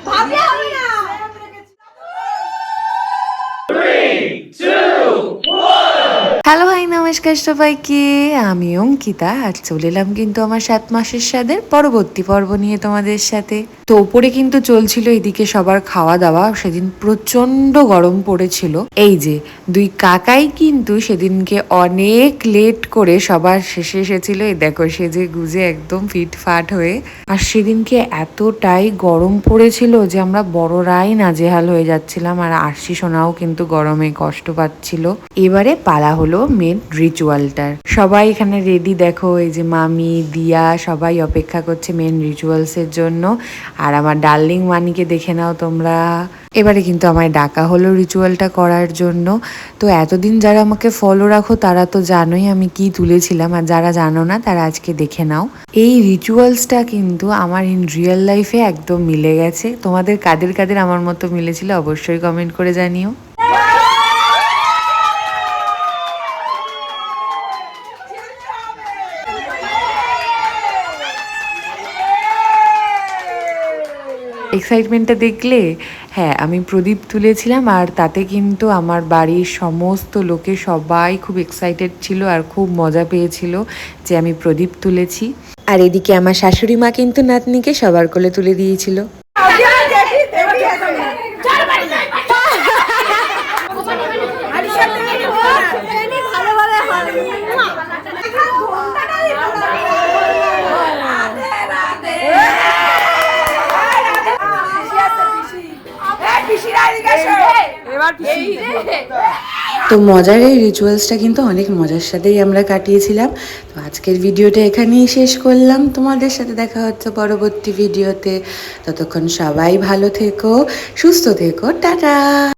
ভাবলে হবে না। হ্যালো ভাই, নমস্কার সবাইকে। আমি অঙ্কিতা আর চলে এলাম কিন্তু আমার 7 মাসের স্বাদের পরবর্তী পর্ব নিয়ে তোমাদের সাথে। তো ওপরে কিন্তু চলছিল এদিকে সবার খাওয়া দাওয়া। সেদিন প্রচন্ড গরম পড়েছিল। এই যে দুই কাকাই কিন্তু সেদিনকে অনেক লেট করে সবার শেষে এসেছিল। এই দেখো সেজে গুজে একদম ফিটফাট হয়ে। আর সেদিনকে এতটাই গরম পড়েছিল যে আমরা বড়রাই নাজেহাল হয়ে যাচ্ছিলাম, আর আরশি সোনাও কিন্তু গরমে কষ্ট পাচ্ছিল। এবারে পালা হলো মেন রিচুয়ালটার। সবাই এখানে রেডি, দেখো এই যে মামি দিয়া সবাই অপেক্ষা করছে মেন রিচুয়ালস এর জন্য। আর আমার ডার্লিং মানিকে দেখে নাও তোমরা। এবারে কিন্তু আমায় ডাকা হলো রিচুয়ালটা করার জন্য। তো এতদিন যারা আমাকে ফলো রাখো তারা তো জানোই আমি কি তুলেছিলাম, আর যারা জানো না তারা আজকে দেখে নাও। এই রিচুয়ালসটা কিন্তু আমার ইন রিয়েল লাইফে একদম মিলে গেছে। তোমাদের কাদের কাদের আমার মতো মিলেছিল অবশ্যই কমেন্ট করে জানিও। এক্সাইটমেন্টটা দেখলে? হ্যাঁ, আমি প্রদীপ তুলেছিলাম আর তাতে কিন্তু আমার বাড়ির সমস্ত লোকে সবাই খুব এক্সাইটেড ছিল আর খুব মজা পেয়েছিল যে আমি প্রদীপ তুলেছি। আর এদিকে আমার শাশুড়ি মা কিন্তু নাতনিকে সবার কোলে তুলে দিয়েছিল। তো মজার এই রিচুয়ালসটা কিন্তু অনেক মজার সাথেই আমরা কাটিয়েছিলাম। তো আজকের ভিডিওটা এখানেই শেষ করলাম। তোমাদের সাথে দেখা হচ্ছে পরবর্তী ভিডিওতে। ততক্ষণ সবাই ভালো থেকো, সুস্থ থেকো, টাটা।